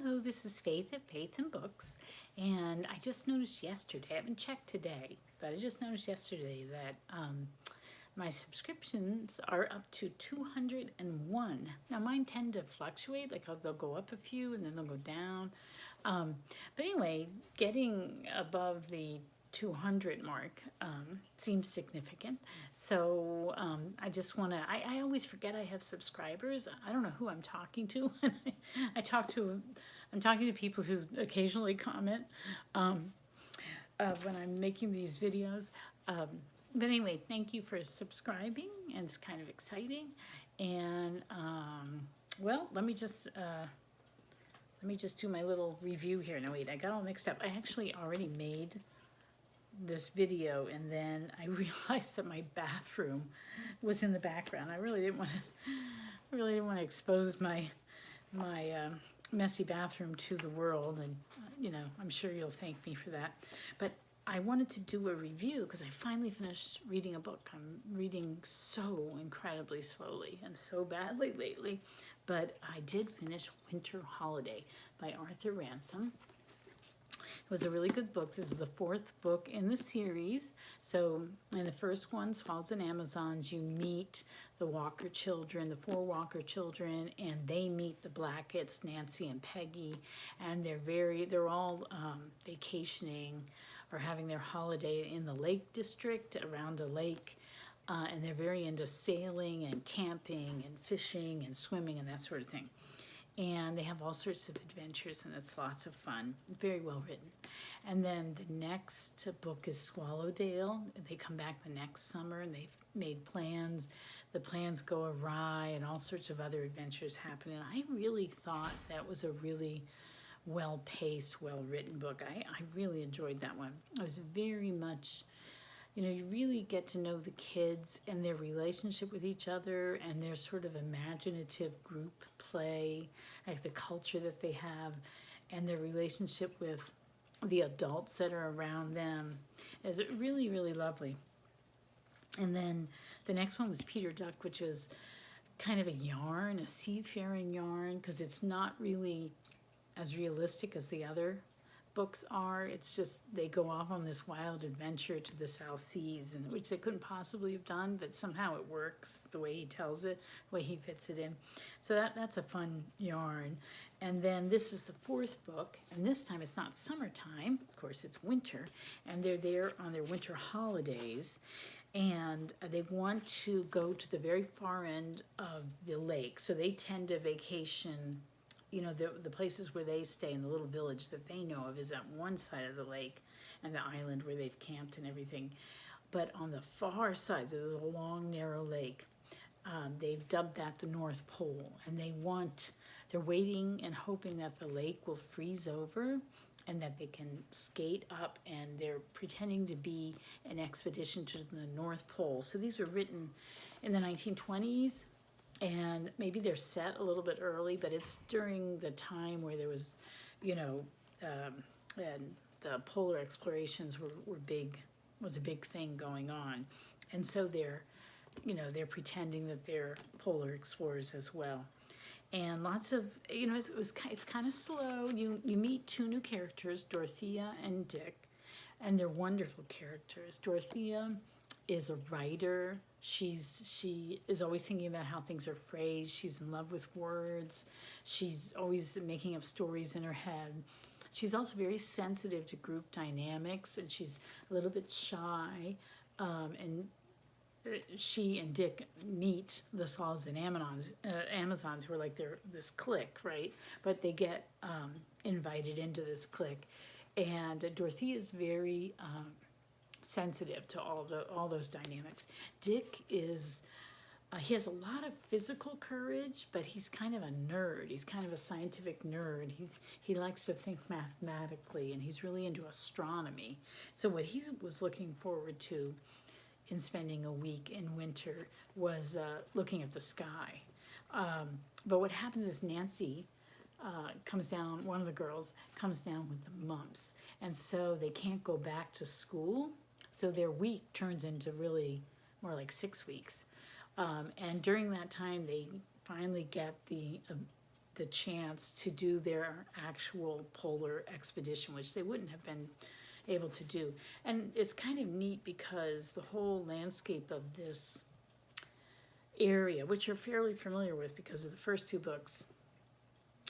Hello, this is Faith at Faith and Books, and I just noticed yesterday, I haven't checked today, but I just noticed yesterday that my subscriptions are up to 201. Now mine tend to fluctuate, like they'll go up a few and then they'll go down. But anyway, getting above the 200 mark seems significant. So I just want to, I always forget I have subscribers. I don't know who I'm talking to. I'm talking to people who occasionally comment when I'm making these videos. But anyway, thank you for subscribing, and it's kind of exciting. And well, let me just do my little review here. No, wait, I got all mixed up. I actually already made this video, and then I realized that my bathroom was in the background. I really didn't want to expose my messy bathroom to the world, and you know, I'm sure you'll thank me for that. But I wanted to do a review because I finally finished reading a book. I'm reading so incredibly slowly and so badly lately, but I did finish Winter Holiday by Arthur Ransome. It was a really good book. This is the fourth book in the series. So in the first one, Swallows and Amazons, you meet the Walker children, the four Walker children, and they meet the Blacketts, Nancy and Peggy, and they're all vacationing or having their holiday in the Lake District, around a lake, and they're very into sailing and camping and fishing and swimming and that sort of thing. And they have all sorts of adventures, and it's lots of fun. Very well written. And then the next book is Swallowdale. They come back the next summer, and they've made plans. The plans go awry, and all sorts of other adventures happen. And I really thought that was a really well-paced, well-written book. I really enjoyed that one. I was very much, you know, you really get to know the kids and their relationship with each other and their sort of imaginative group play, like the culture that they have and their relationship with the adults that are around them. Is really, really lovely. And then the next one was Peter Duck, which was kind of a yarn, a seafaring yarn, because it's not really as realistic as the other books are. It's just they go off on this wild adventure to the South Seas, and which they couldn't possibly have done, but somehow it works the way he tells it, the way he fits it in. So that's a fun yarn. And then this is the fourth book, and this time it's not summertime, of course it's winter, and they're there on their winter holidays, and they want to go to the very far end of the lake. So they tend to vacation, you know, the places where they stay in the little village that they know of is at one side of the lake and the island where they've camped and everything. But on the far side, so there's a long, narrow lake, they've dubbed that the North Pole. And they're waiting and hoping that the lake will freeze over and that they can skate up, and they're pretending to be an expedition to the North Pole. So these were written in the 1920s. And maybe they're set a little bit early, but it's during the time where there was, you know, and the polar explorations were was a big thing going on. And so they're pretending that they're polar explorers as well. And lots of, you know, it's kind of slow. You meet two new characters, Dorothea and Dick, and they're wonderful characters. Dorothea is a writer. She is always thinking about how things are phrased. She's in love with words. She's always making up stories in her head. She's also very sensitive to group dynamics, and she's a little bit shy. And she and Dick meet the Swallows and Amazons, who are like this clique, right? But they get invited into this clique, and Dorothea is very sensitive to all those dynamics. Dick is, he has a lot of physical courage, but he's kind of a nerd. He's kind of a scientific nerd. He likes to think mathematically, and he's really into astronomy. So what he was looking forward to in spending a week in winter was looking at the sky. But what happens is Nancy comes down, one of the girls comes down with the mumps, and so they can't go back to school. So their week turns into really more like 6 weeks. And during that time, they finally get the the chance to do their actual polar expedition, which they wouldn't have been able to do. And it's kind of neat because the whole landscape of this area, which you're fairly familiar with because of the first two books,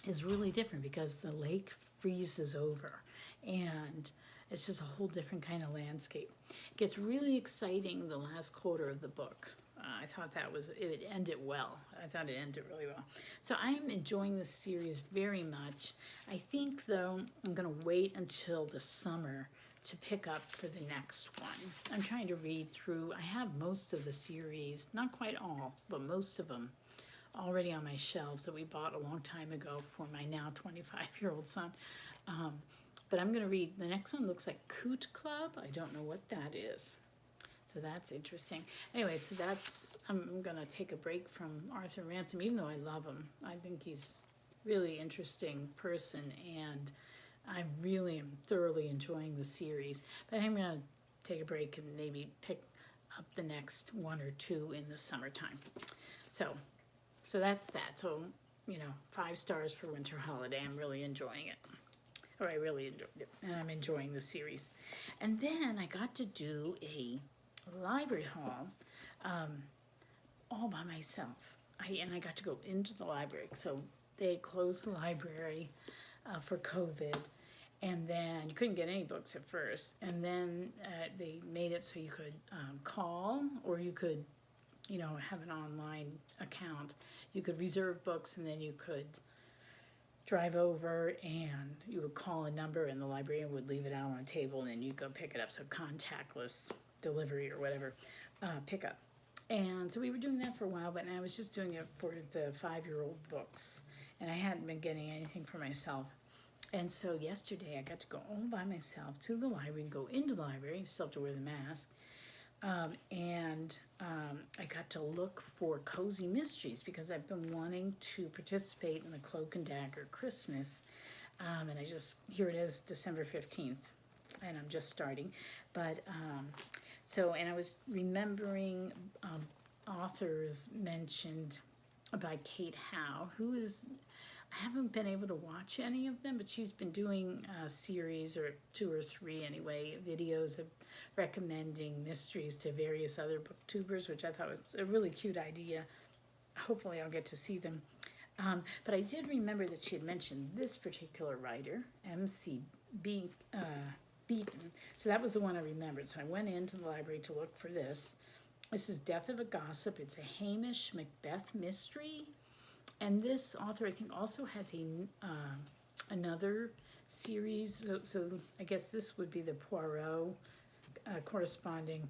is really different because the lake freezes over and it's just a whole different kind of landscape. It gets really exciting the last quarter of the book. I thought it ended well. I thought it ended really well. So I'm enjoying this series very much. I think, though, I'm going to wait until the summer to pick up for the next one. I'm trying to read through. I have most of the series, not quite all, but most of them already on my shelves that we bought a long time ago for my now 25-year-old son. But I'm going to read, the next one looks like Coot Club. I don't know what that is. So that's interesting. Anyway, so I'm going to take a break from Arthur Ransome, even though I love him. I think he's really interesting person, and I really am thoroughly enjoying the series. But I'm going to take a break and maybe pick up the next one or two in the summertime. So that's that. So, 5 stars for Winter Holiday. I'm really enjoying it. Or I really enjoyed it. And I'm enjoying the series. And then I got to do a library haul all by myself. I got to go into the library. So they closed the library for COVID. And then you couldn't get any books at first. And then they made it so you could call, or you could have an online account. You could reserve books, and then you could drive over and you would call a number and the librarian would leave it out on a table and then you'd go pick it up. So contactless delivery or whatever, pickup. And so we were doing that for a while, but I was just doing it for the 5-year-old books. And I hadn't been getting anything for myself. And so yesterday I got to go all by myself to the library and go into the library. You still have to wear the mask. I got to look for cozy mysteries because I've been wanting to participate in the Cloak and Dagger Christmas. And here it is, December 15th, and I'm just starting. But, and I was remembering authors mentioned by Kate Howe, who is, I haven't been able to watch any of them, but she's been doing a series, or 2 or 3 anyway, videos of recommending mysteries to various other booktubers, which I thought was a really cute idea. Hopefully I'll get to see them. But I did remember that she had mentioned this particular writer, M.C. Beaton. So that was the one I remembered. So I went into the library to look for this. This is Death of a Gossip. It's a Hamish Macbeth mystery. And this author, I think, also has another series. So I guess this would be the Poirot corresponding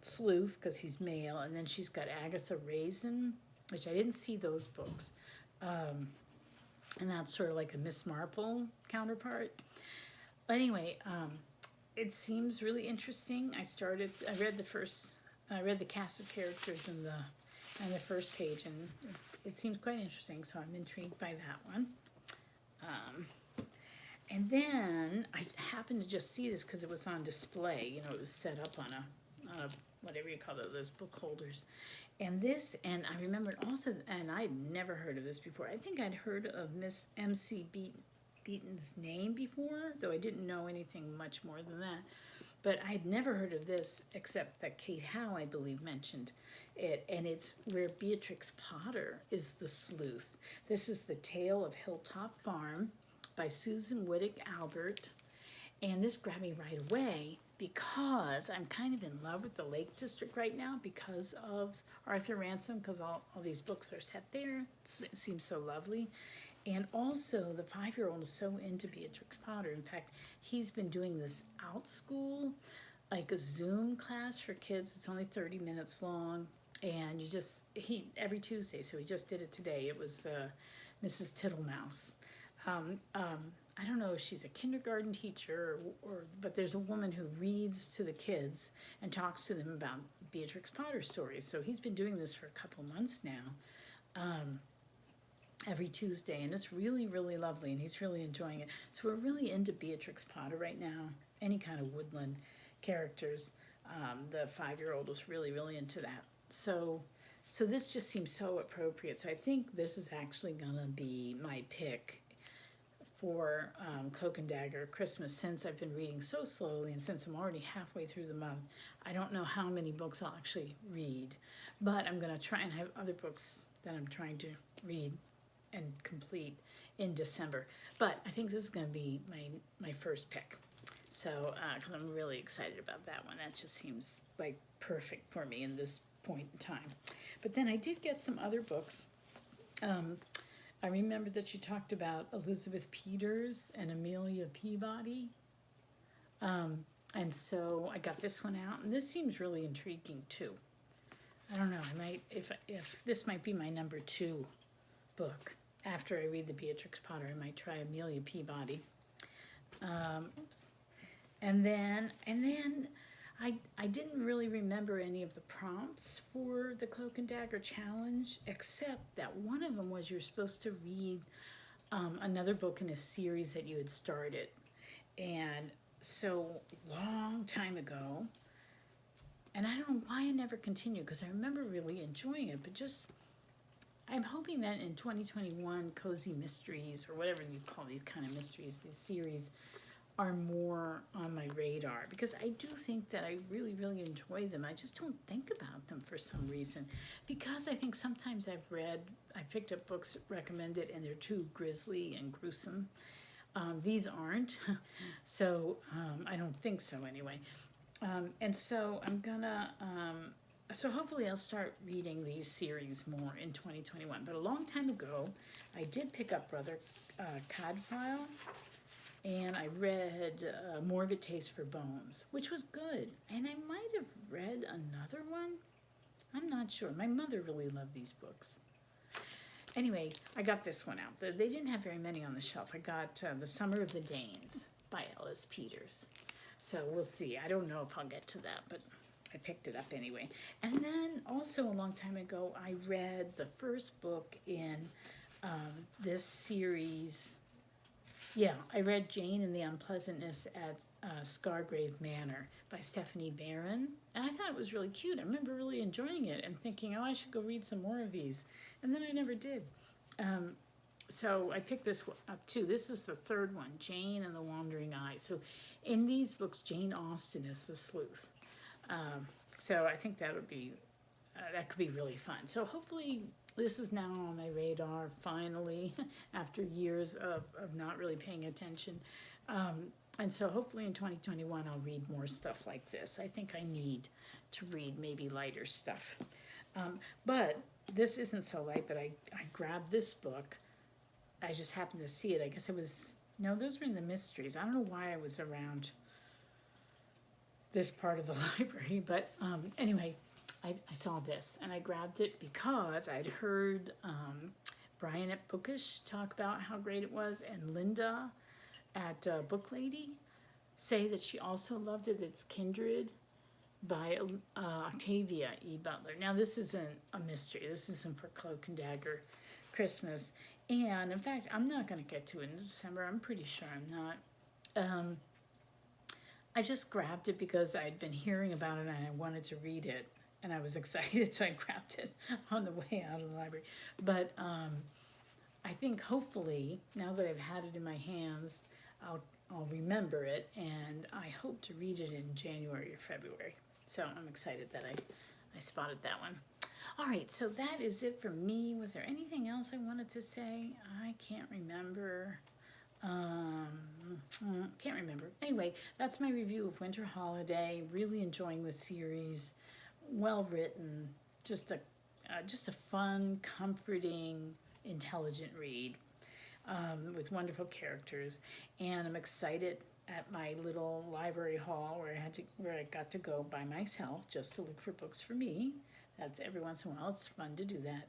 sleuth, because he's male. And then she's got Agatha Raisin, which I didn't see those books. And that's sort of like a Miss Marple counterpart. But anyway, it seems really interesting. I read the cast of characters in the first page, and it seems quite interesting, so I'm intrigued by that one. And then I happened to just see this because it was on display. It was set up on a whatever you call it, those book holders. And I remembered also, and I'd never heard of this before. I think I'd heard of Miss M.C. Beaton's name before, though I didn't know anything much more than that. But I had never heard of this, except that Kate Howe, I believe, mentioned it. And it's where Beatrix Potter is the sleuth. This is The Tale of Hilltop Farm by Susan Wittig Albert. And this grabbed me right away because I'm kind of in love with the Lake District right now because of Arthur Ransome, because all these books are set there. It seems so lovely. And also, the 5-year-old is so into Beatrix Potter. In fact, he's been doing this out school, like a Zoom class for kids. It's only 30 minutes long. And every Tuesday, so he just did it today. It was Mrs. Tittlemouse. I don't know if she's a kindergarten teacher, but there's a woman who reads to the kids and talks to them about Beatrix Potter stories. So he's been doing this for a couple months now. Every Tuesday, and it's really, really lovely, and he's really enjoying it. So we're really into Beatrix Potter right now, any kind of woodland characters. The 5-year-old was really, really into that. So So this just seems so appropriate. So I think this is actually gonna be my pick for Cloak and Dagger Christmas, since I've been reading so slowly and since I'm already halfway through the month. I don't know how many books I'll actually read, but I'm gonna try, and have other books that I'm trying to read and complete in December. But I think this is gonna be my first pick. So 'cause I'm really excited about that one. That just seems like perfect for me in this point in time. But then I did get some other books. I remember that you talked about Elizabeth Peters and Amelia Peabody. And so I got this one out, and this seems really intriguing too. I don't know, I might, if this might be my number 2 book. After I read the Beatrix Potter, I might try Amelia Peabody. Oops. And then I didn't really remember any of the prompts for the Cloak and Dagger challenge, except that one of them was you're supposed to read another book in a series that you had started. And so long time ago, and I don't know why I never continued, because I remember really enjoying it, but just, I'm hoping that in 2021, Cozy Mysteries, or whatever you call these kind of mysteries, these series, are more on my radar, because I do think that I really, really enjoy them. I just don't think about them for some reason, because I think sometimes I picked up books recommended and they're too grisly and gruesome. These aren't, so I don't think so anyway. And so I'm gonna, so hopefully I'll start reading these series more in 2021. But a long time ago, I did pick up Brother Cadfael, and I read Morbid Taste for Bones, which was good. And I might have read another one. I'm not sure. My mother really loved these books. Anyway, I got this one out. They didn't have very many on the shelf. I got The Summer of the Danes by Ellis Peters. So we'll see. I don't know if I'll get to that, but I picked it up anyway. And then also a long time ago, I read the first book in this series. Yeah, I read Jane and the Unpleasantness at Scargrave Manor by Stephanie Barron. And I thought it was really cute. I remember really enjoying it and thinking, oh, I should go read some more of these. And then I never did. So I picked this up too. This is the third one, Jane and the Wandering Eye. So in these books, Jane Austen is the sleuth. So I think that would be, that could be really fun. So hopefully this is now on my radar, finally, after years of not really paying attention. And so hopefully in 2021, I'll read more stuff like this. I think I need to read maybe lighter stuff. But this isn't so light, but I grabbed this book. I just happened to see it. I guess it was, no, those were in the mysteries. I don't know why I was around this part of the library, but anyway, I saw this and I grabbed it because I'd heard Brian at Bookish talk about how great it was, and Linda at Book Lady say that she also loved it. It's Kindred by Octavia E. Butler. Now this isn't a mystery. This isn't for Cloak and Dagger Christmas. And in fact, I'm not going to get to it in December. I'm pretty sure I'm not. I just grabbed it because I'd been hearing about it and I wanted to read it. And I was excited, so I grabbed it on the way out of the library. But I think hopefully, now that I've had it in my hands, I'll remember it, and I hope to read it in January or February. So I'm excited that I spotted that one. All right, so that is it for me. Was there anything else I wanted to say? I can't remember. Can't remember. Anyway, that's my review of Winter Holiday. Really enjoying the series. Well written. Just a fun, comforting, intelligent read with wonderful characters. And I'm excited at my little library hall where I got to go by myself just to look for books for me. That's every once in a while. It's fun to do that.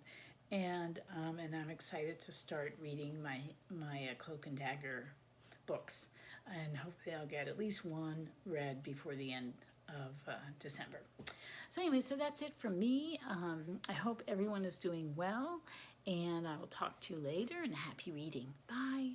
And I'm excited to start reading my Cloak and Dagger books, and hopefully I'll get at least one read before the end of December. So anyway, so that's it from me. I hope everyone is doing well, and I will talk to you later, and happy reading. Bye.